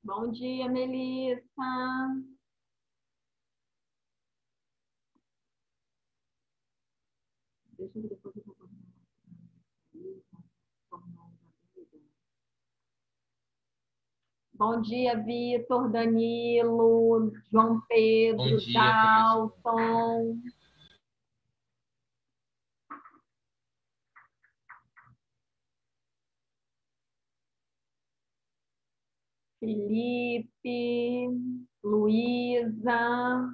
Bom dia, Melissa. Deixa eu ver depois eu vou formar. Bom dia, Vitor, Danilo, João Bom Pedro, dia, professor. Dalton, Felipe, Luísa.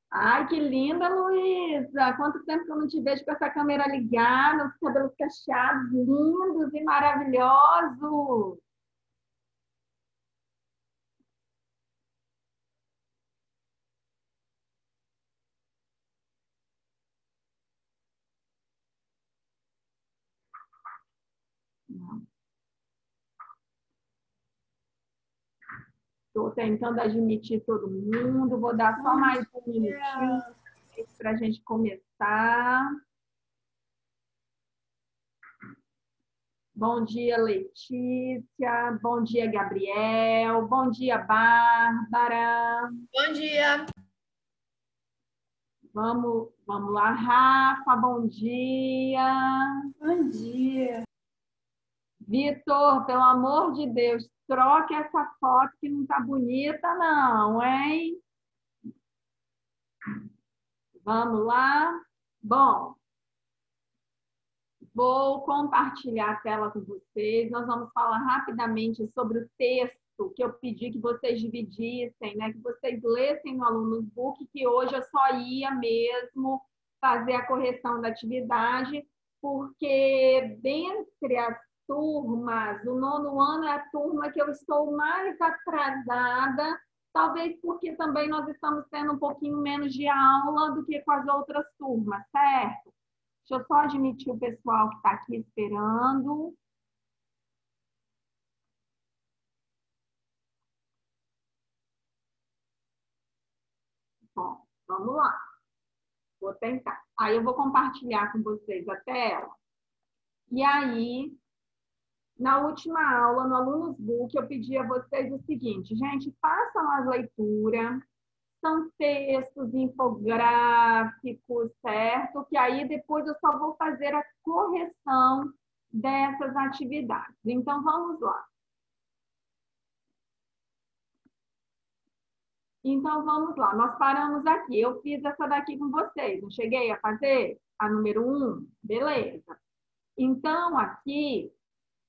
Ai, que linda, Luísa! Quanto tempo que eu não te vejo com essa câmera ligada, os cabelos cacheados, lindos e maravilhosos. Estou tentando admitir todo mundo. Vou dar só mais um minutinho para a gente começar. Bom dia, Letícia. Bom dia, Gabriel. Bom dia, Bárbara. Bom dia. Vamos lá, Rafa. Bom dia. Bom dia. Vitor, pelo amor de Deus, troque essa foto que não está bonita, não, hein? Vamos lá? Bom, vou compartilhar a tela com vocês. Nós vamos falar rapidamente sobre o texto que eu pedi que vocês dividissem, né? Que vocês lessem no Alunos Book, que hoje eu só ia mesmo fazer a correção da atividade, porque dentre as turmas, o nono ano é a turma que eu estou mais atrasada, talvez porque também nós estamos tendo um pouquinho menos de aula do que com as outras turmas, certo? Deixa eu só admitir o pessoal que está aqui esperando. Bom, vamos lá. Vou tentar. Aí eu vou compartilhar com vocês a tela. E aí, na última aula, no Alunos Book, eu pedi a vocês o seguinte, gente, façam as leituras, são textos infográficos, certo? Que aí depois eu só vou fazer a correção dessas atividades. Então, vamos lá. Então, vamos lá. Nós paramos aqui. Eu fiz essa daqui com vocês. Não cheguei a fazer a número 1? Beleza. Então, aqui,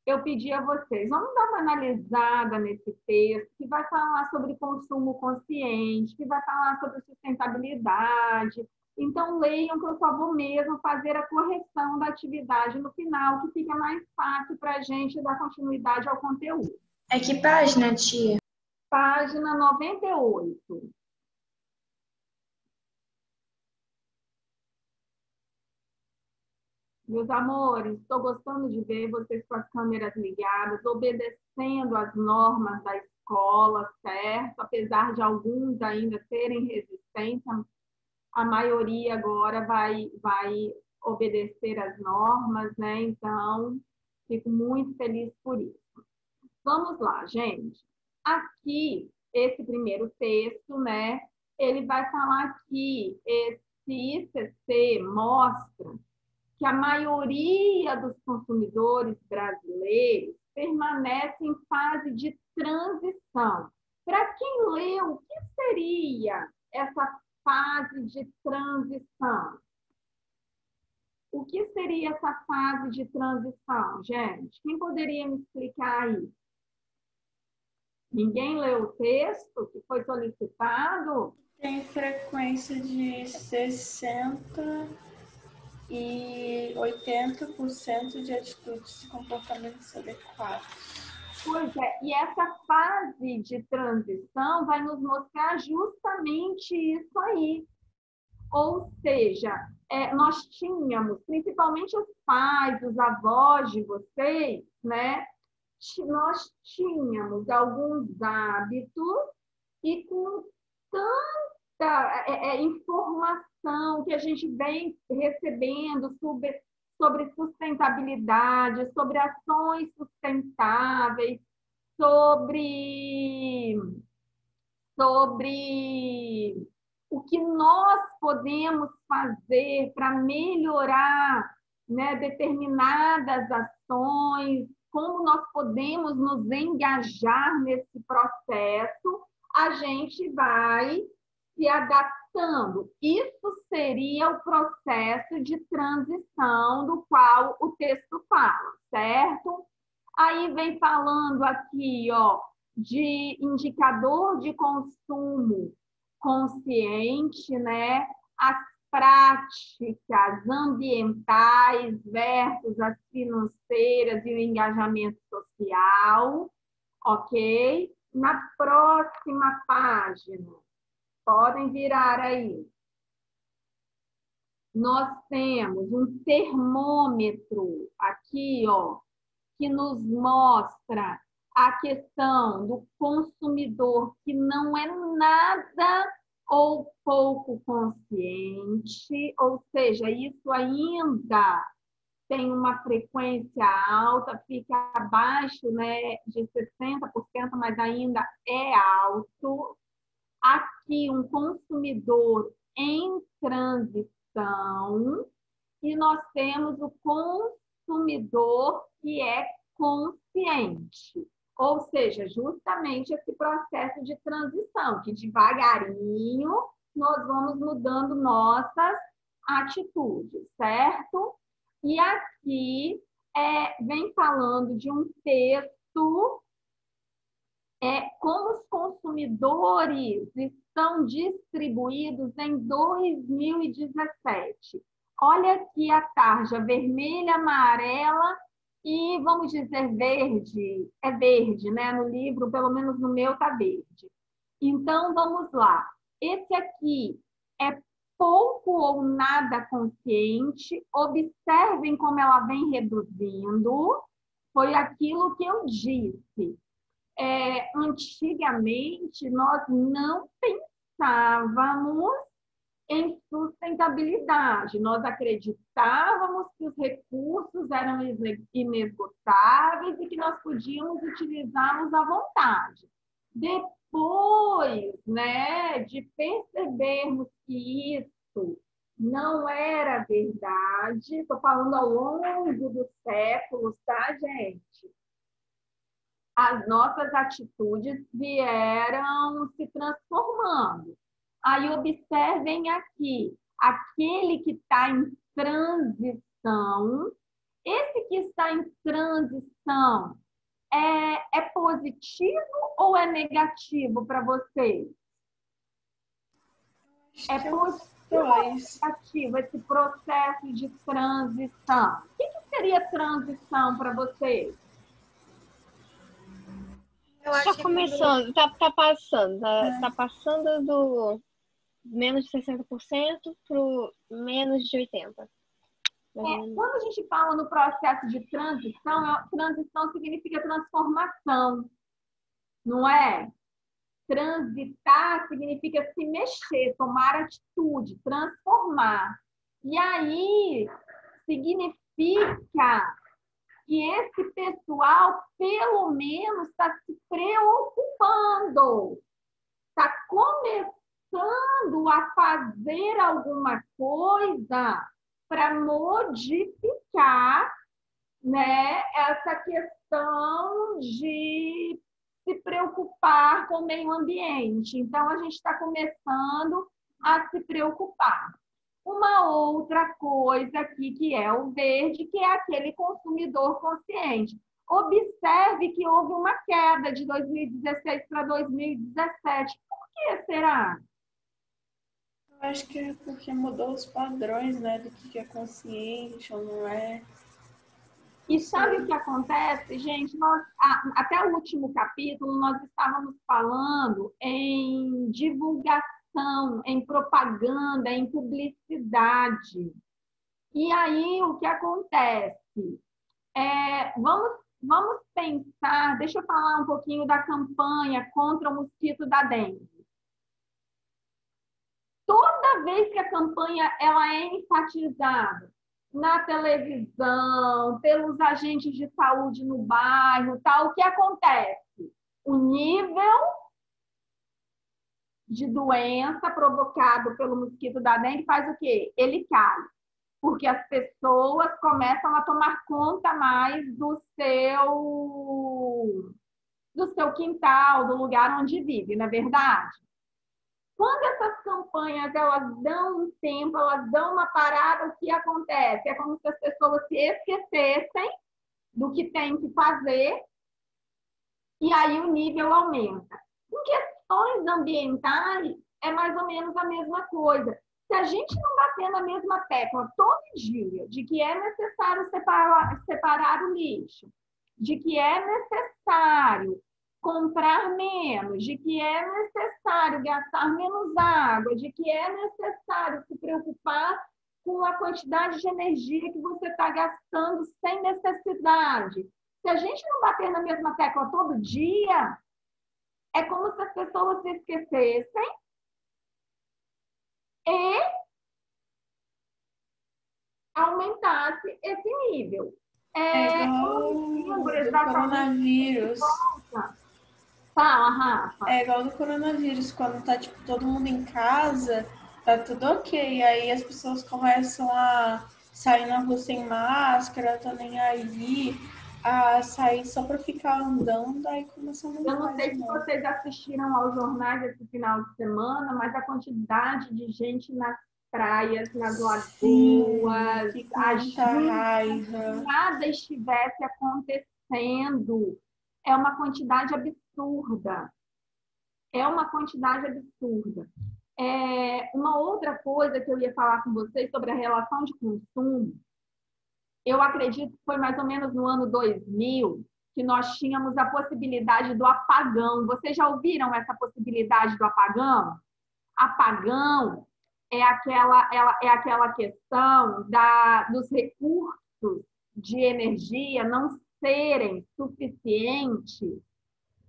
eu pedi a vocês, vamos dar uma analisada nesse texto, que vai falar sobre consumo consciente, que vai falar sobre sustentabilidade. Então, leiam que eu só vou mesmo fazer a correção da atividade no final, que fica mais fácil para a gente dar continuidade ao conteúdo. É que página, tia? Página 98. Meus amores, estou gostando de ver vocês com as câmeras ligadas, obedecendo as normas da escola, certo? Apesar de alguns ainda serem resistentes, a maioria agora vai obedecer as normas, né? Então, fico muito feliz por isso. Vamos lá, gente. Aqui, esse primeiro texto, né? Ele vai falar que esse ICC mostra que a maioria dos consumidores brasileiros permanece em fase de transição. Para quem leu, o que seria essa fase de transição? O que seria essa fase de transição, gente? Quem poderia me explicar aí? Ninguém leu o texto que foi solicitado? Tem frequência de 60% e 80% de atitudes e comportamentos adequados. Pois é, e essa fase de transição vai nos mostrar justamente isso aí. Ou seja, nós tínhamos, principalmente os pais, os avós de vocês, né? Nós tínhamos alguns hábitos e com tanta informação que a gente vem recebendo sobre sustentabilidade, sobre ações sustentáveis, sobre o que nós podemos fazer para melhorar, né, determinadas ações, como nós podemos nos engajar nesse processo, a gente vai se adaptando. Isso seria o processo de transição do qual o texto fala, certo? Aí vem falando aqui, ó, de indicador de consumo consciente, né? As práticas ambientais versus as financeiras e o engajamento social, ok? Na próxima página, podem virar aí. Nós temos um termômetro aqui, ó, que nos mostra a questão do consumidor que não é nada ou pouco consciente, ou seja, isso ainda tem uma frequência alta, fica abaixo, né, de 60%, mas ainda é alto. Aqui, um consumidor em transição, e nós temos o consumidor que é consciente, ou seja, justamente esse processo de transição, que devagarinho nós vamos mudando nossas atitudes, certo? E aqui vem falando de um texto, como os consumidores estão distribuídos em 2017. Olha aqui a tarja vermelha, amarela e, vamos dizer, verde. É verde, né? No livro, pelo menos no meu, está verde. Então, vamos lá. Esse aqui é pouco ou nada consciente. Observem como ela vem reduzindo. Foi aquilo que eu disse. Antigamente, nós não pensávamos em sustentabilidade. Nós acreditávamos que os recursos eram inesgotáveis e que nós podíamos utilizá-los à vontade. Depois, né, de percebermos que isso não era verdade, estou falando ao longo dos séculos, tá, gente? As nossas atitudes vieram se transformando. Aí observem aqui, aquele que está em transição, esse que está em transição é positivo ou é negativo para vocês? É positivo ou negativo esse processo de transição? O que seria transição para vocês? Está começando, está passando, tá passando do menos de 60% para o menos de 80%. Quando a gente fala no processo de transição, transição significa transformação, não é? Transitar significa se mexer, tomar atitude, transformar. E aí significa que esse pessoal, pelo menos, está se preocupando, está começando a fazer alguma coisa para modificar, né, essa questão de se preocupar com o meio ambiente. Então, a gente está começando a se preocupar. Uma outra coisa aqui, que é o verde, que é aquele consumidor consciente. Observe que houve uma queda de 2016 para 2017. Por que será? Eu acho que é porque mudou os padrões, né, do que é consciente ou não é. E sabe o que acontece, gente? Até o último capítulo, nós estávamos falando em divulgação, em propaganda, em publicidade. E aí, o que acontece? Vamos pensar, deixa eu falar um pouquinho da campanha contra o mosquito da dengue. Toda vez que a campanha ela é enfatizada, na televisão, pelos agentes de saúde no bairro, tal, o que acontece? O nível de doença provocado pelo mosquito da dengue faz o quê? Ele cai, porque as pessoas começam a tomar conta mais do seu quintal, do lugar onde vive, não é verdade? Quando essas campanhas elas dão um tempo, elas dão uma parada, o que acontece? É como se as pessoas se esquecessem do que tem que fazer e aí o nível aumenta. Em questões ambientais, é mais ou menos a mesma coisa. Se a gente não bater na mesma tecla todo dia de que é necessário separar o lixo, de que é necessário comprar menos, de que é necessário gastar menos água, de que é necessário se preocupar com a quantidade de energia que você está gastando sem necessidade. Se a gente não bater na mesma tecla todo dia, é como se as pessoas se esquecessem e aumentasse esse nível. É igual do coronavírus. Fala, Rafa. É igual do coronavírus, quando tá tipo, todo mundo em casa, tá tudo ok. Aí as pessoas começam a sair na rua sem máscara, tá nem aí, a sair só pra ficar andando, aí começa a aumentar. Eu não sei se vocês assistiram aos jornais esse final de semana, mas a quantidade de gente nas praias, nas lagoas, que raiva. Nada estivesse acontecendo. É uma quantidade absurda. É uma quantidade absurda. Uma outra coisa que eu ia falar com vocês sobre a relação de consumo, eu acredito que foi mais ou menos no ano 2000 que nós tínhamos a possibilidade do apagão. Vocês já ouviram essa possibilidade do apagão? Apagão é aquela questão dos recursos de energia não serem suficientes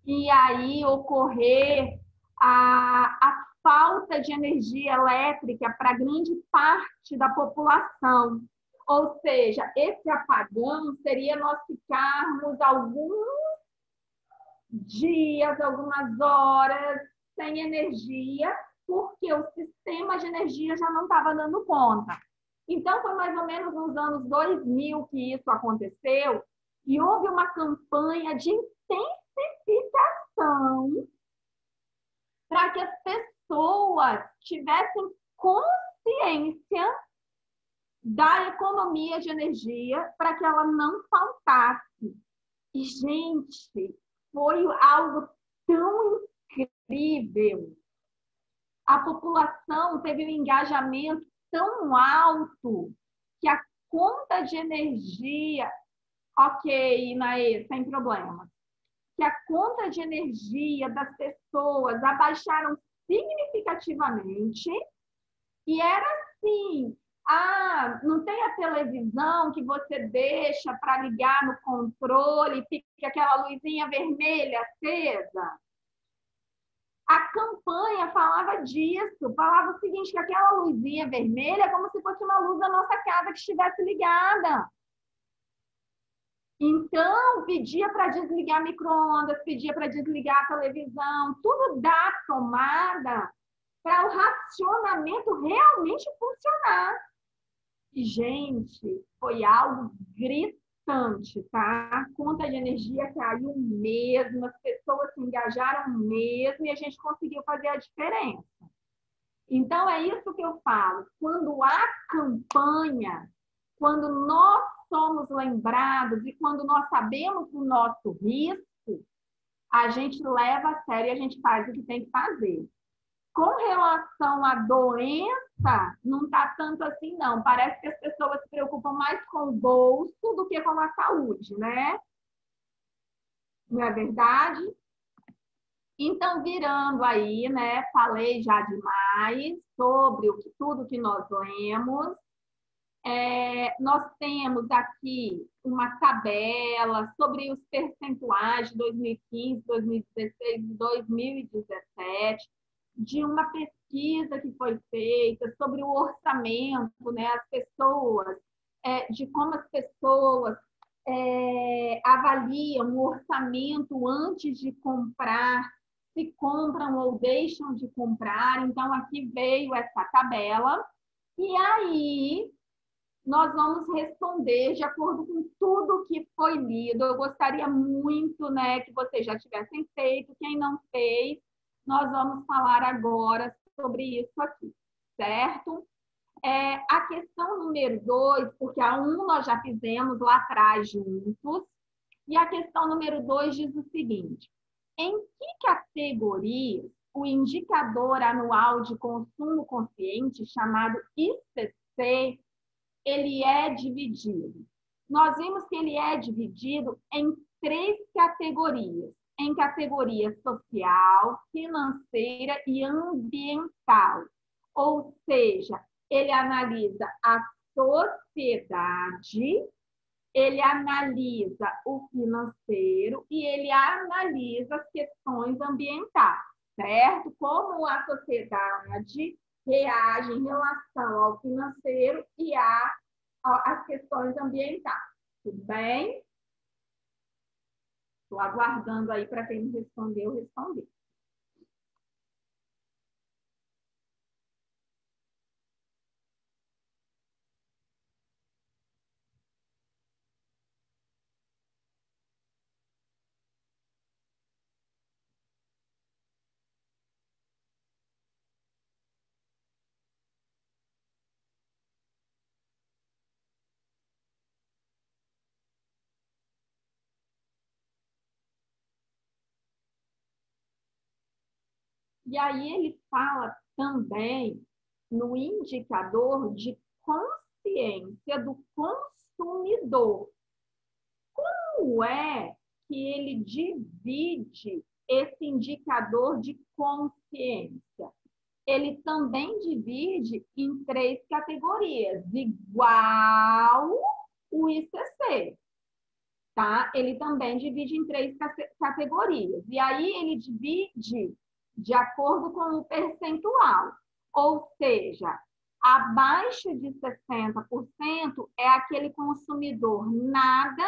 e aí ocorrer a falta de energia elétrica para grande parte da população. Ou seja, esse apagão seria nós ficarmos alguns dias, algumas horas sem energia, porque o sistema de energia já não estava dando conta. Então, foi mais ou menos nos anos 2000 que isso aconteceu e houve uma campanha de intensificação para que as pessoas tivessem consciência da economia de energia para que ela não faltasse. E, gente, foi algo tão incrível. A população teve um engajamento tão alto que a conta de energia, ok, Inaê, sem problema, que a conta de energia das pessoas abaixaram significativamente e era assim, não tem a televisão que você deixa para ligar no controle e fica aquela luzinha vermelha acesa? A campanha falava disso, falava o seguinte, que aquela luzinha vermelha é como se fosse uma luz da nossa casa que estivesse ligada. Então, pedia para desligar micro-ondas, pedia para desligar a televisão, tudo da tomada para o racionamento realmente funcionar. E, gente, foi algo gritante, tá? A conta de energia caiu mesmo, as pessoas se engajaram mesmo e a gente conseguiu fazer a diferença. Então, é isso que eu falo. Quando há campanha, quando nós somos lembrados e quando nós sabemos o nosso risco, a gente leva a sério e a gente faz o que tem que fazer. Com relação à doença, não está tanto assim, não. Parece que as pessoas se preocupam mais com o bolso do que com a saúde, né? Não é verdade? Então, virando aí, né? Falei já demais sobre tudo que nós lemos. Nós temos aqui uma tabela sobre os percentuais de 2015, 2016 e 2017, de uma pesquisa que foi feita sobre o orçamento, né? As pessoas de como as pessoas avaliam o orçamento antes de comprar, se compram ou deixam de comprar. Então, aqui veio essa tabela. E aí, nós vamos responder de acordo com tudo que foi lido. Eu gostaria muito, né, que vocês já tivessem feito. Quem não fez, nós vamos falar agora sobre isso aqui, certo? A questão número 2, porque a 1 nós já fizemos lá atrás juntos, e a questão número 2 diz o seguinte: em que categorias o indicador anual de consumo consciente, chamado ICC, ele é dividido? Nós vimos que ele é dividido em 3 categorias: em categoria social, financeira e ambiental. Ou seja, ele analisa a sociedade, ele analisa o financeiro e ele analisa as questões ambientais, certo? Como a sociedade reage em relação ao financeiro e às questões ambientais. Tudo bem? Estou aguardando aí para quem me respondeu, responder. E aí ele fala também no indicador de consciência do consumidor. Como é que ele divide esse indicador de consciência? Ele também divide em 3 categorias, igual o ICC. Tá? Ele também divide em 3 categorias. E aí ele divide de acordo com o percentual. Ou seja, abaixo de 60% é aquele consumidor nada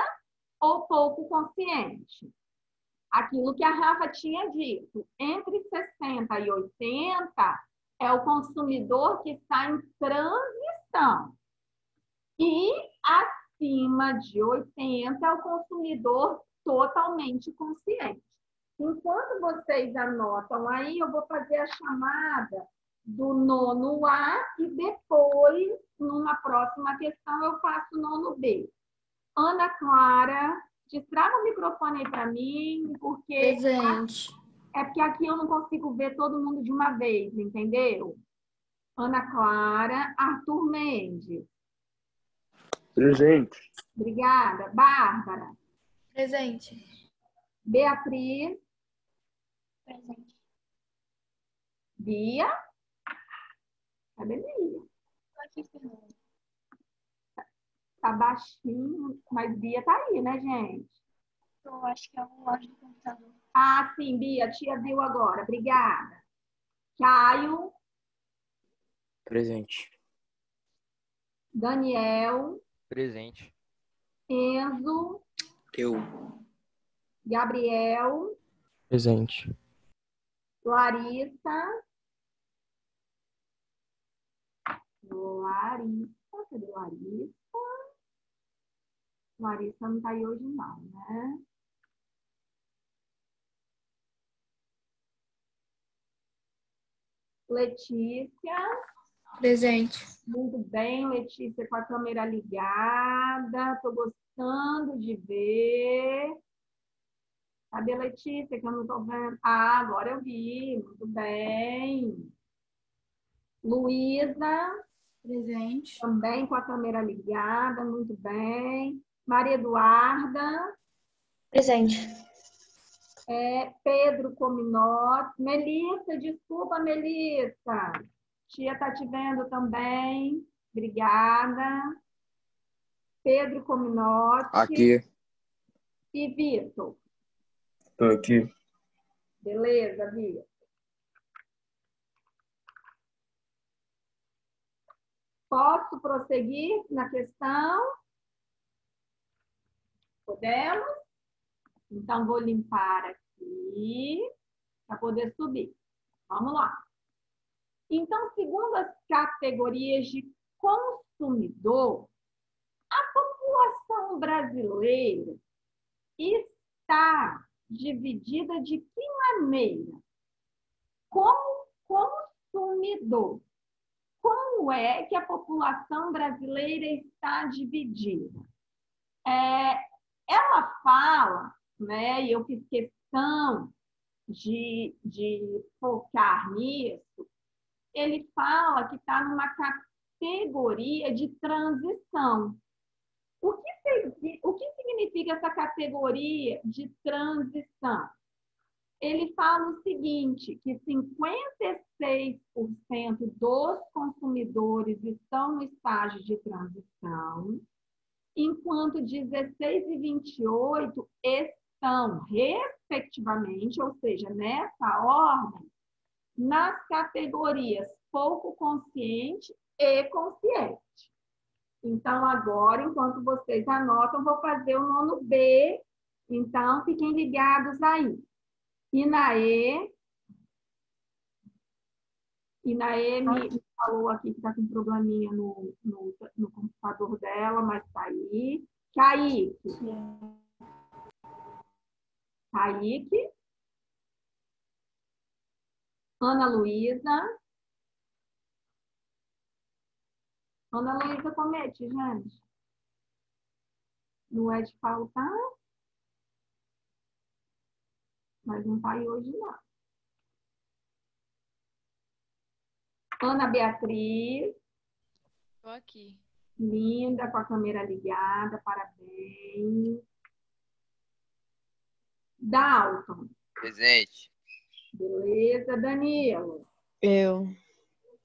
ou pouco consciente. Aquilo que a Rafa tinha dito, entre 60 e 80 é o consumidor que está em transição. E acima de 80 é o consumidor totalmente consciente. Enquanto vocês anotam aí, eu vou fazer a chamada do nono A e depois, numa próxima questão, eu faço o nono B. Ana Clara, destrava o microfone aí para mim, porque Presente. é porque aqui eu não consigo ver todo mundo de uma vez, entendeu? Ana Clara, Arthur Mendes. Presente. Obrigada. Bárbara. Presente. Beatriz. Presente. Bia. Cadê Bia? Tá baixinho, mas Bia tá aí, né, gente? Eu acho que é o áudio do computador. Ah, sim, Bia, a tia viu agora. Obrigada. Caio. Presente. Daniel. Presente. Enzo. Eu. Gabriel. Presente. Larissa. Cadê Larissa? Larissa não tá aí hoje não, né? Letícia. Presente. Muito bem, Letícia, com a câmera ligada. Estou gostando de ver. Cadê a Letícia, que eu não estou vendo? Ah, agora eu vi. Muito bem. Luísa. Presente. Também com a câmera ligada. Muito bem. Maria Eduarda. Presente. Pedro Cominotti. Melissa, desculpa, Melissa. Tia está te vendo também. Obrigada. Pedro Cominotti. Aqui. E Vitor. Estou aqui. Beleza, Vitor? Posso prosseguir na questão? Podemos? Então, vou limpar aqui para poder subir. Vamos lá. Então, segundo as categorias de consumidor, a população brasileira está dividida de que maneira? Como consumidor. Como é que a população brasileira está dividida? Ela fala, né, e eu fiz questão de focar nisso, ele fala que está numa categoria de transição. O que significa essa categoria de transição? Ele fala o seguinte, que 56% dos consumidores estão no estágio de transição, enquanto 16 e 28 estão, respectivamente, ou seja, nessa ordem, nas categorias pouco consciente e consciente. Então, agora, enquanto vocês anotam, vou fazer o nono B. Então, fiquem ligados aí. Inaê me falou aqui que está com um probleminha no computador dela, mas está aí. Kaique. Ana Luísa. Ana Luísa Comete, gente. Não é de faltar, mas não está aí hoje, não. Ana Beatriz. Estou aqui. Linda, com a câmera ligada, parabéns. Dalton. Presente. Beleza, Danilo. Eu.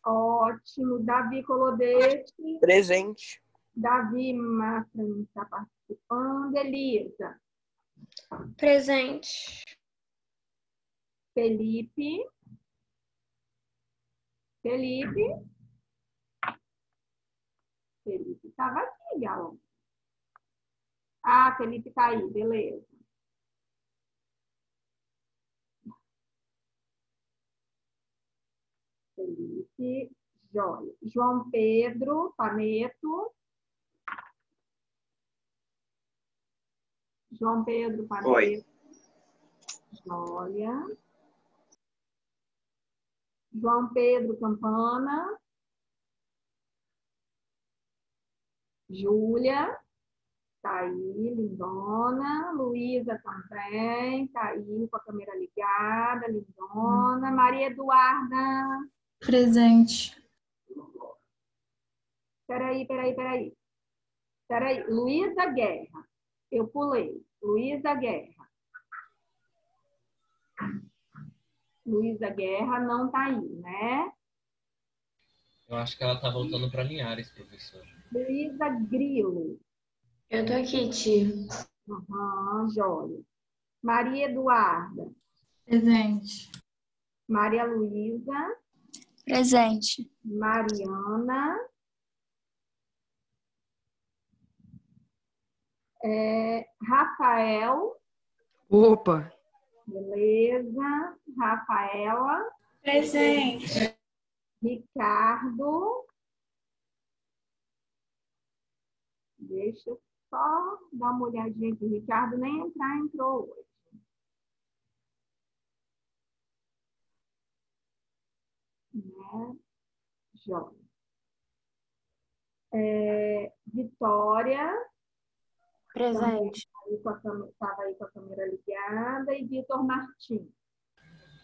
Ótimo. Davi Colodete. Presente. Davi Massa não está participando. Elisa. Presente. Felipe. Felipe estava aqui, galera. Ah, Felipe está aí, beleza. Felipe, joia. João Pedro Paneto. João Pedro Paneto. Oi. Joia. João Pedro Campana. Júlia. Tá aí, lindona. Luísa também. Tá aí com a câmera ligada, lindona. Maria Eduarda. Presente. Peraí. Luísa Guerra. Eu pulei. Luísa Guerra. Luísa Guerra não tá aí, né? Eu acho que ela está voltando para Linhares, professor. Luísa Grilo. Eu tô aqui, tio. Joia. Maria Eduarda. Presente. Maria Luísa. Presente. Mariana. Rafael. Opa! Beleza. Rafaela. Presente. Ricardo. Deixa eu só dar uma olhadinha aqui. Ricardo nem entrou hoje. Né? Joia. Vitória. Presente. Estava aí com a câmera ligada. E Vitor Martins.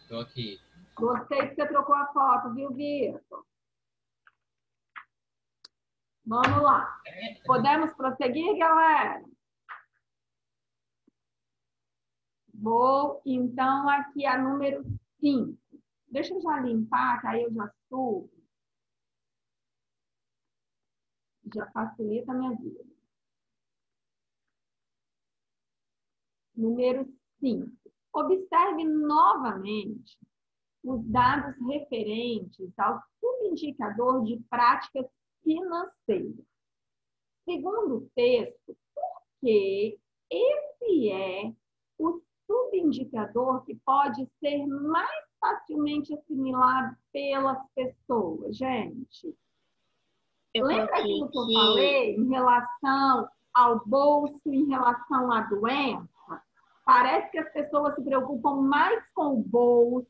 Estou aqui. Gostei que você trocou a foto, viu, Vitor? Vamos lá. Podemos prosseguir, galera? Vou, então, aqui a número 5. Deixa eu já limpar, que aí eu já subo. Já facilita a minha vida. Número 5. Observe novamente os dados referentes ao subindicador de práticas financeira. Segundo o texto, porque esse é o subindicador que pode ser mais facilmente assimilado pelas pessoas, gente. Lembra aquilo que eu falei em relação ao bolso, em relação à doença? Parece que as pessoas se preocupam mais com o bolso,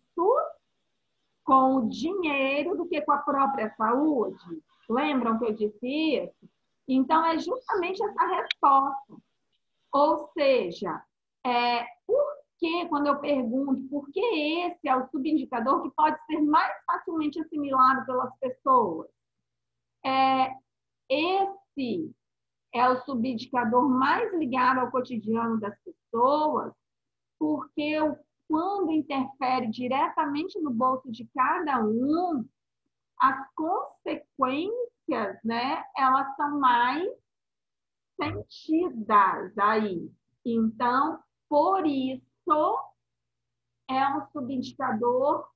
com o dinheiro, do que com a própria saúde. Lembram que eu disse isso? Então, é justamente essa resposta. Ou seja, por que, quando eu pergunto por que esse é o subindicador que pode ser mais facilmente assimilado pelas pessoas? Esse é o subindicador mais ligado ao cotidiano das pessoas, porque quando interfere diretamente no bolso de cada um, as consequências, né, elas são mais sentidas aí. Então, por isso, é um subindicador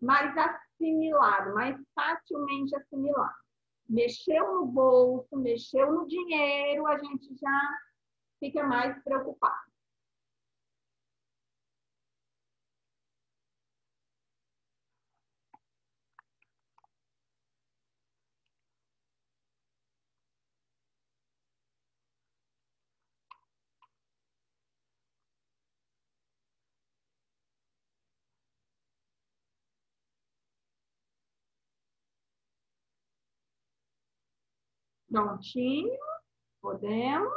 mais assimilado, mais facilmente assimilado. Mexeu no bolso, mexeu no dinheiro, a gente já fica mais preocupado. Prontinho? Podemos?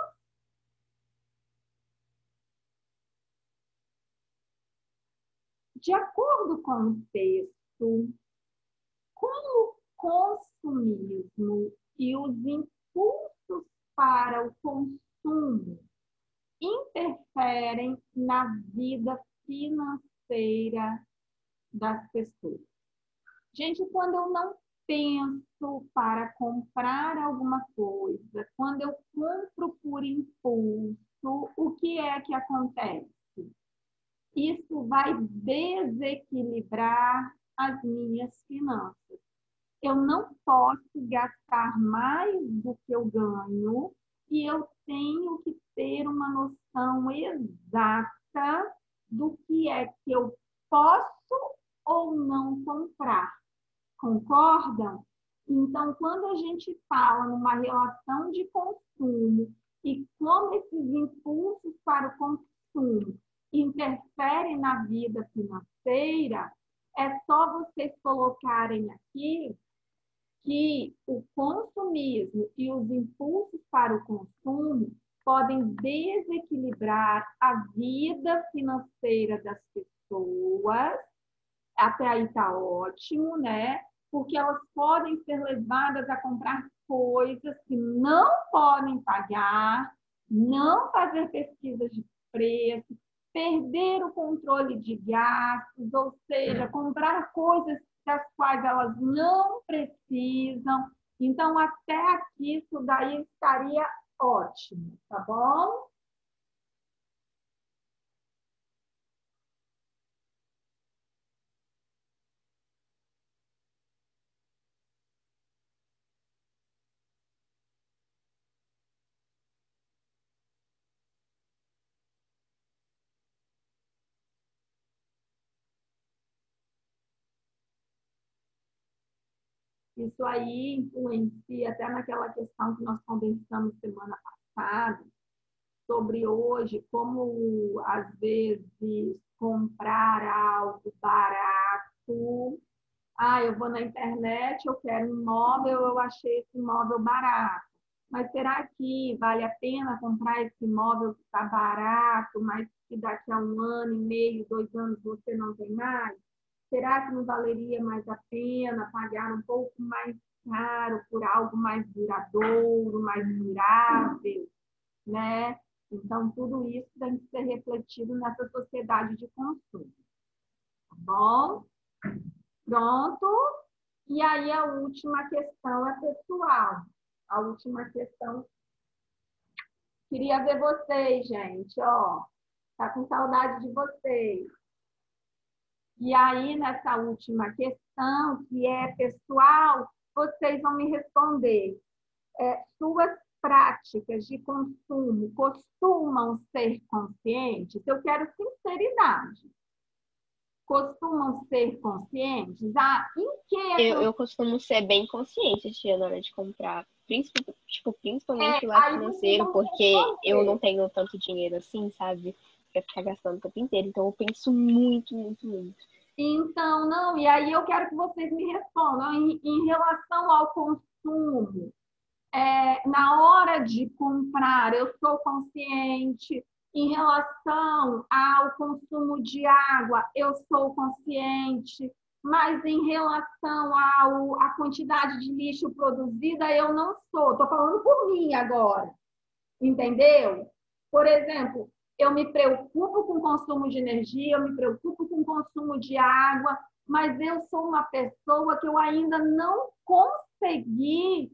De acordo com o texto, como o consumismo e os impulsos para o consumo interferem na vida financeira das pessoas. Gente, quando eu não penso para comprar alguma coisa, quando eu compro por impulso, o que é que acontece? Isso vai desequilibrar as minhas finanças. Eu não posso gastar mais do que eu ganho e eu tenho que ter uma noção exata do que é que eu posso ou não comprar. Concordam? Então, quando a gente fala numa relação de consumo e como esses impulsos para o consumo interferem na vida financeira, é só vocês colocarem aqui que o consumismo e os impulsos para o consumo podem desequilibrar a vida financeira das pessoas. Até aí está ótimo, né? Porque elas podem ser levadas a comprar coisas que não podem pagar, não fazer pesquisas de preço, perder o controle de gastos, ou seja, comprar coisas das quais elas não precisam. Então, até aqui, isso daí estaria ótimo, tá bom? Isso aí influencia até naquela questão que nós conversamos semana passada, sobre hoje, como às vezes comprar algo barato. Eu vou na internet, eu quero um móvel, eu achei esse móvel barato. Mas será que vale a pena comprar esse móvel que está barato, mas que daqui a 1 ano e meio, 2 anos você não tem mais? Será que não valeria mais a pena pagar um pouco mais caro por algo mais duradouro, mais durável, né? Então, tudo isso tem que ser refletido nessa sociedade de consumo. Tá bom? Pronto? E aí, a última questão é pessoal. A última questão. Queria ver vocês, gente, ó. Tá com saudade de vocês. E aí, nessa última questão, que é pessoal, vocês vão me responder. Suas práticas de consumo costumam ser conscientes? Eu quero sinceridade. Costumam ser conscientes? Em que Eu costumo ser bem consciente, tia, na hora de comprar. Principalmente o lado financeiro, porque eu não tenho tanto dinheiro assim, sabe? Pra ficar gastando o tempo inteiro. Então, eu penso muito, muito, muito. Então, não, e aí eu quero que vocês me respondam. Em relação ao consumo, na hora de comprar, eu sou consciente. Em relação ao consumo de água, eu sou consciente. Mas em relação à quantidade de lixo produzida, eu não sou. Estou falando por mim agora. Entendeu? Por exemplo, eu me preocupo com o consumo de energia, eu me preocupo com o consumo de água, mas eu sou uma pessoa que eu ainda não consegui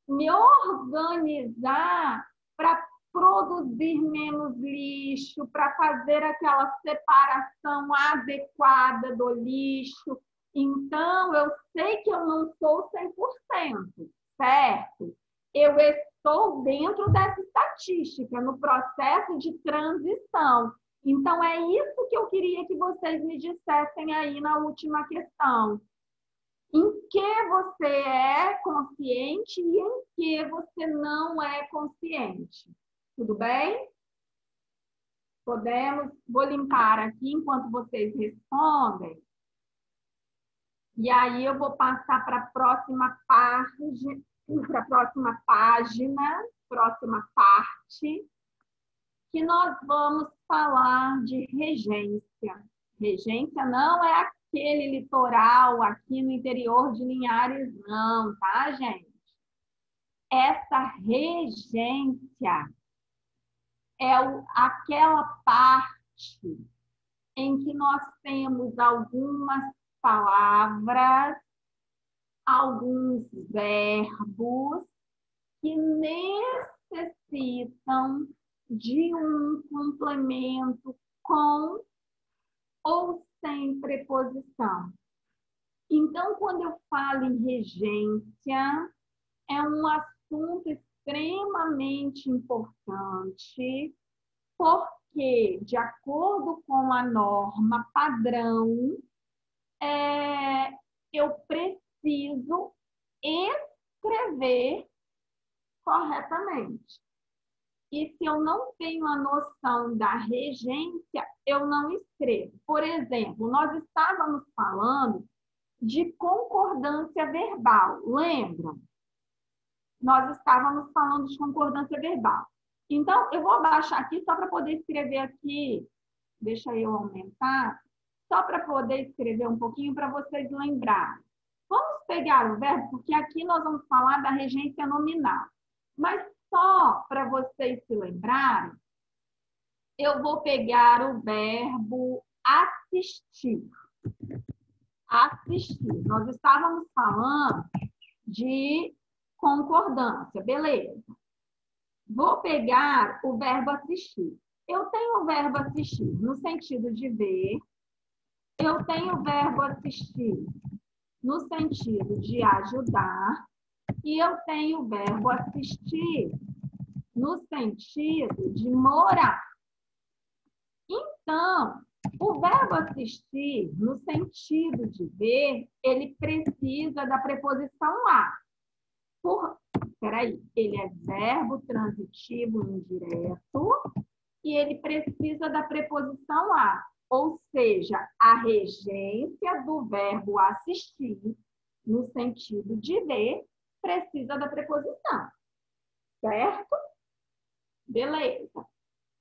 me organizar para produzir menos lixo, para fazer aquela separação adequada do lixo. Então, eu sei que eu não sou 100%, certo? Eu estou dentro dessa estatística, no processo de transição. Então, é isso que eu queria que vocês me dissessem aí na última questão. Em que você é consciente e em que você não é consciente. Tudo bem? Podemos? Vou limpar aqui enquanto vocês respondem. E aí eu vou passar para a próxima página, próxima parte, que nós vamos falar de regência. Regência não é aquele litoral aqui no interior de Linhares, não, tá, gente? Essa regência é aquela parte em que nós temos algumas palavras, alguns verbos que necessitam de um complemento com ou sem preposição. Então, quando eu falo em regência, é um assunto extremamente importante, porque, de acordo com a norma padrão, eu preciso escrever corretamente. E se eu não tenho a noção da regência, eu não escrevo. Por exemplo, nós estávamos falando de concordância verbal, lembram? Nós estávamos falando de concordância verbal. Então, eu vou abaixar aqui só para poder escrever aqui. Deixa eu aumentar. Só para poder escrever um pouquinho para vocês lembrarem. Vamos pegar o verbo, porque aqui nós vamos falar da regência nominal. Mas só para vocês se lembrarem, eu vou pegar o verbo assistir. Assistir. Nós estávamos falando de concordância, beleza. Vou pegar o verbo assistir. Eu tenho o verbo assistir no sentido de ver. Eu tenho o verbo assistir no sentido de ajudar. E eu tenho o verbo assistir no sentido de morar. Então, o verbo assistir, no sentido de ver, ele precisa da preposição a. Ele é verbo transitivo indireto e ele precisa da preposição a. Ou seja, a regência do verbo assistir, no sentido de ver, precisa da preposição. Certo? Beleza.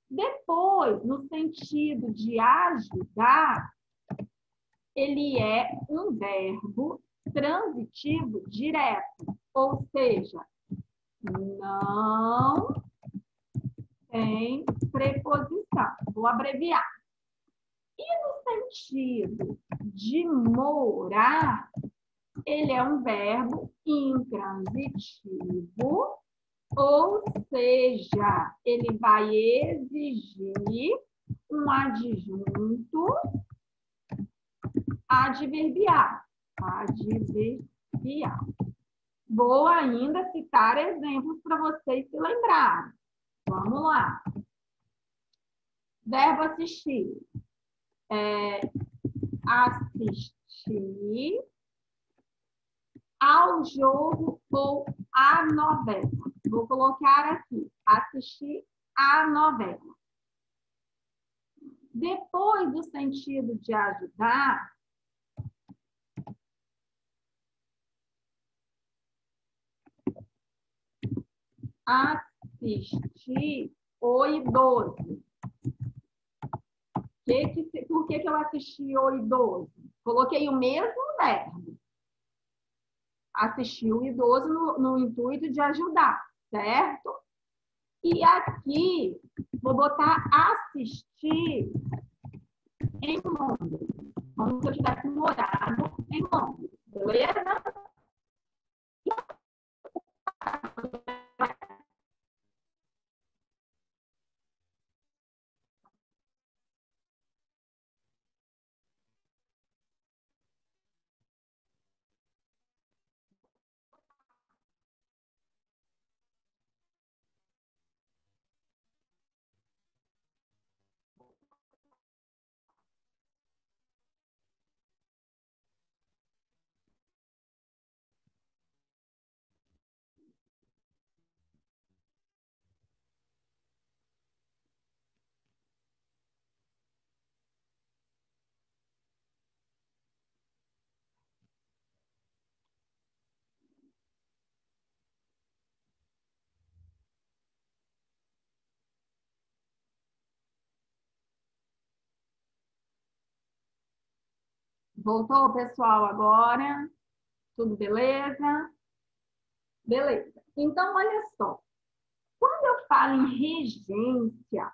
Depois, no sentido de ajudar, ele é um verbo transitivo direto. Ou seja, não tem preposição. Vou abreviar. E no sentido de morar, ele é um verbo intransitivo, ou seja, ele vai exigir um adjunto adverbial. Adverbial. Vou ainda citar exemplos para vocês se lembrarem. Vamos lá. Verbo assistir. Assistir ao jogo ou à novela. Vou colocar aqui. Assistir à novela. Depois do sentido de ajudar, assistir o idoso. Por que eu assisti o idoso? Coloquei o mesmo verbo. Assistir o idoso no intuito de ajudar, certo? E aqui, vou botar assistir em Londres. Como se eu tivesse morado em Londres. Beleza? Voltou, pessoal, agora? Tudo beleza? Beleza. Então, olha só. Quando eu falo em regência,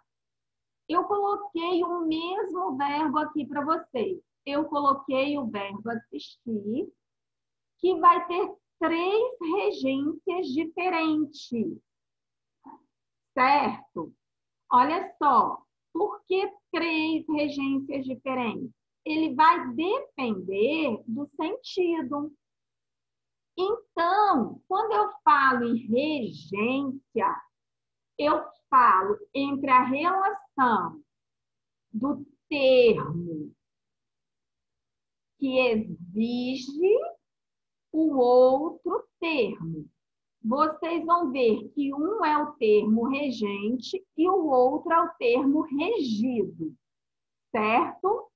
eu coloquei o mesmo verbo aqui para vocês. Eu coloquei o verbo assistir, que vai ter 3 regências diferentes. Certo? Olha só. Por que 3 regências diferentes? Ele vai depender do sentido. Então, quando eu falo em regência, eu falo entre a relação do termo que exige o outro termo. Vocês vão ver que um é o termo regente e o outro é o termo regido, certo?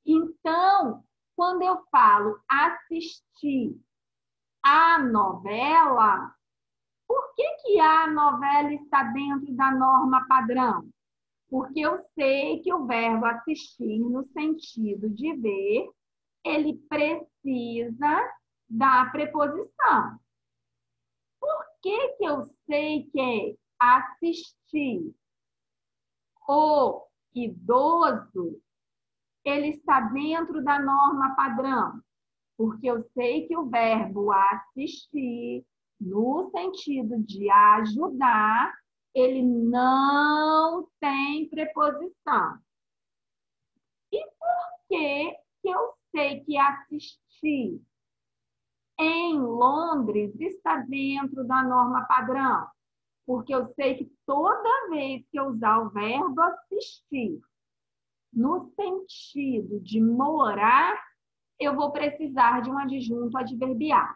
Então, quando eu falo assistir a novela, por que a novela está dentro da norma padrão? Porque eu sei que o verbo assistir, no sentido de ver, ele precisa da preposição. Por que eu sei que assistir o idoso ele está dentro da norma padrão? Porque eu sei que o verbo assistir, no sentido de ajudar, ele não tem preposição. E por que eu sei que assistir em Londres está dentro da norma padrão? Porque eu sei que toda vez que eu usar o verbo assistir, no sentido de morar, eu vou precisar de um adjunto adverbial.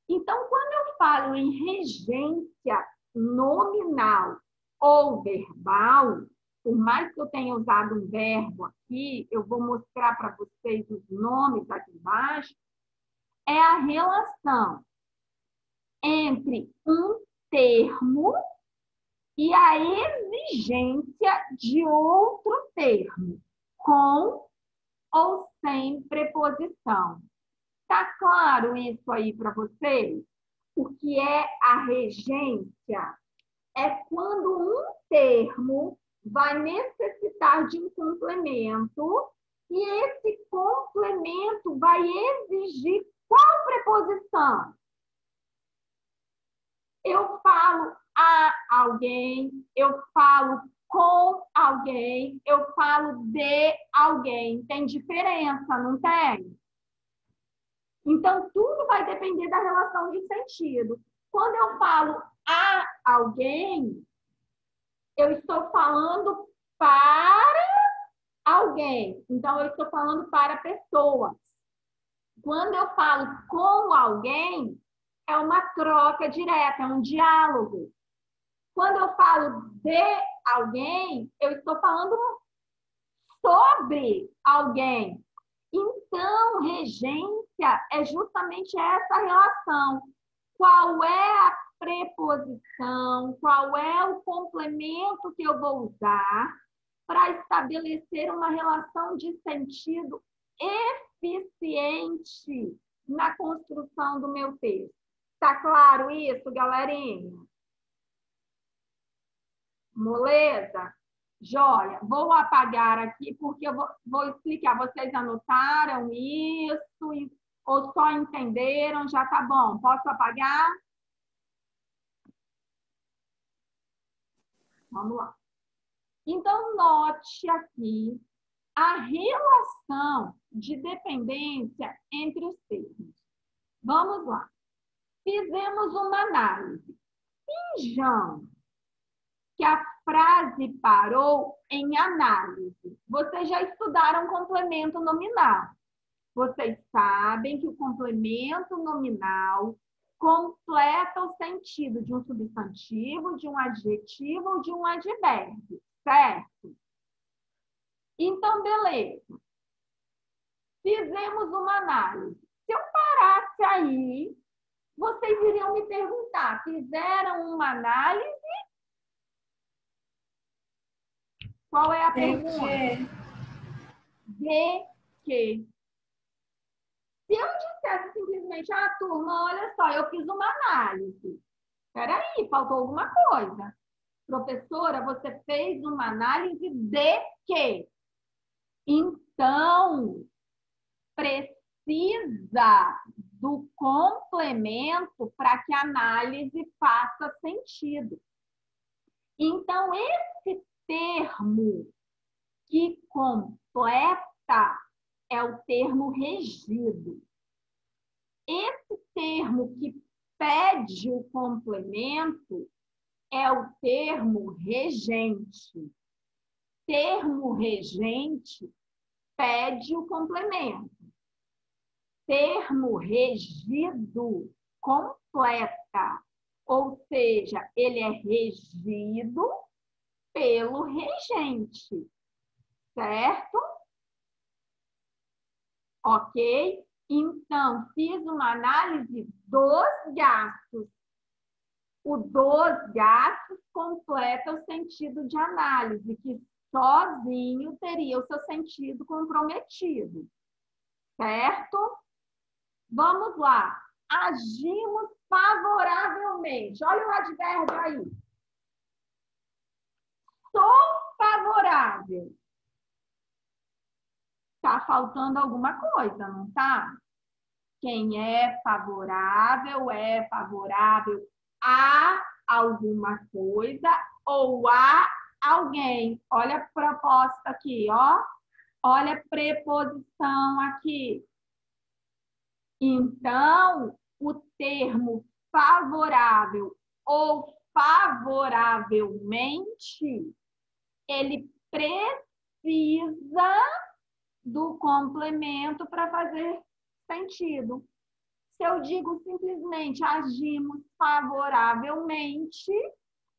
Então, quando eu falo em regência nominal ou verbal, por mais que eu tenha usado um verbo aqui, eu vou mostrar para vocês os nomes aqui embaixo, é a relação entre um termo e a exigência de outro termo, com ou sem preposição. Tá claro isso aí para vocês? O que é a regência? É quando um termo vai necessitar de um complemento e esse complemento vai exigir qual preposição? Eu falo a alguém, eu falo com alguém, eu falo de alguém. Tem diferença, não tem? Então, tudo vai depender da relação de sentido. Quando eu falo a alguém, eu estou falando para alguém. Então, eu estou falando para pessoas. Quando eu falo com alguém, é uma troca direta, é um diálogo. Quando eu falo de alguém, eu estou falando sobre alguém. Então, regência é justamente essa relação. Qual é a preposição, qual é o complemento que eu vou usar para estabelecer uma relação de sentido eficiente na construção do meu texto. Tá claro isso, galerinha? Moleza? Joia. Vou apagar aqui porque eu vou explicar. Vocês anotaram isso ou só entenderam? Já tá bom. Posso apagar? Vamos lá. Então, note aqui a relação de dependência entre os termos. Vamos lá. Fizemos uma análise. Finjam que a frase parou em análise. Vocês já estudaram complemento nominal. Vocês sabem que o complemento nominal completa o sentido de um substantivo, de um adjetivo ou de um advérbio, certo? Então, beleza. Fizemos uma análise. Se eu parasse aí, vocês iriam me perguntar, fizeram uma análise? Qual é a pergunta? De quê? Se eu dissesse simplesmente, turma, olha só, eu fiz uma análise. Espera aí, faltou alguma coisa. Professora, você fez uma análise de quê? Então, precisa do complemento para que a análise faça sentido. Então, esse termo que completa é o termo regido. Esse termo que pede o complemento é o termo regente. Termo regente pede o complemento. Termo regido completa. Ou seja, ele é regido pelo regente. Certo? Ok? Então, fiz uma análise dos gastos. O dos gastos completa o sentido de análise, que sozinho teria o seu sentido comprometido. Certo? Vamos lá. Agimos favoravelmente. Olha o advérbio aí. Sou favorável. Tá faltando alguma coisa, não tá? Quem é favorável a alguma coisa ou a alguém. Olha a proposta aqui, ó. Olha a preposição aqui. Então, o termo favorável ou favoravelmente, ele precisa do complemento para fazer sentido. Se eu digo simplesmente agimos favoravelmente,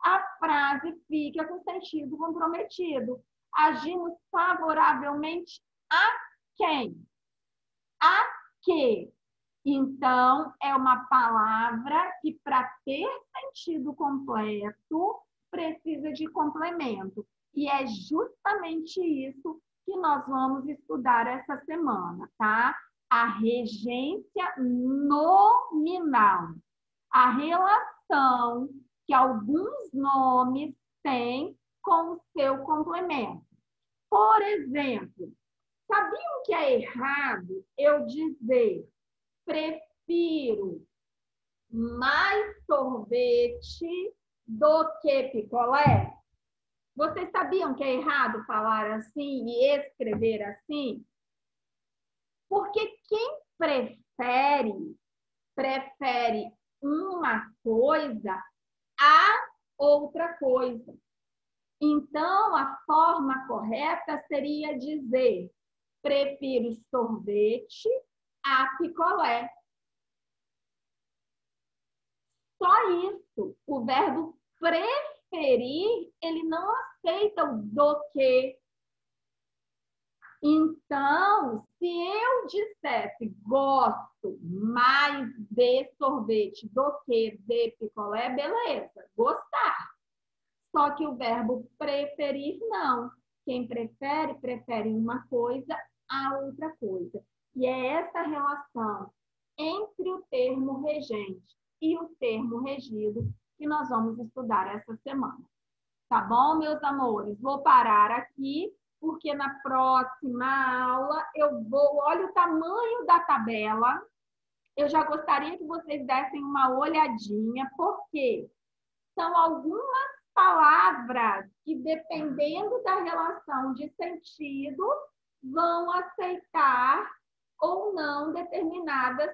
a frase fica com sentido comprometido. Agimos favoravelmente a quem? A quê? Então, é uma palavra que, para ter sentido completo, precisa de complemento. E é justamente isso que nós vamos estudar essa semana, tá? A regência nominal. A relação que alguns nomes têm com o seu complemento. Por exemplo, sabiam que é errado eu dizer prefiro mais sorvete do que picolé? Vocês sabiam que é errado falar assim e escrever assim? Porque quem prefere prefere uma coisa a outra coisa. Então, a forma correta seria dizer: prefiro sorvete a picolé. Só isso. O verbo preferir, ele não aceita o do que. Então, se eu dissesse gosto mais de sorvete do que de picolé, beleza, gostar. Só que o verbo preferir, não. Quem prefere, prefere uma coisa a outra coisa. E é essa relação entre o termo regente e o termo regido que nós vamos estudar essa semana. Tá bom, meus amores? Vou parar aqui, porque na próxima aula eu vou... Olha o tamanho da tabela. Eu já gostaria que vocês dessem uma olhadinha, porque são algumas palavras que, dependendo da relação de sentido, vão aceitar ou não determinadas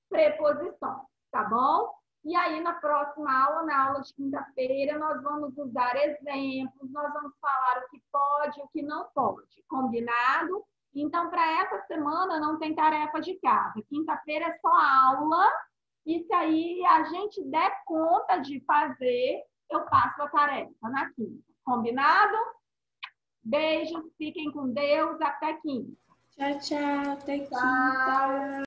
preposições, tá bom? E aí, na próxima aula, na aula de quinta-feira, nós vamos usar exemplos, nós vamos falar o que pode e o que não pode, combinado? Então, para essa semana, não tem tarefa de casa. Quinta-feira é só aula, e se aí a gente der conta de fazer, eu passo a tarefa na quinta. Combinado? Beijos, fiquem com Deus, até quinta. Tchau, tchau. Até quinta. Tchau.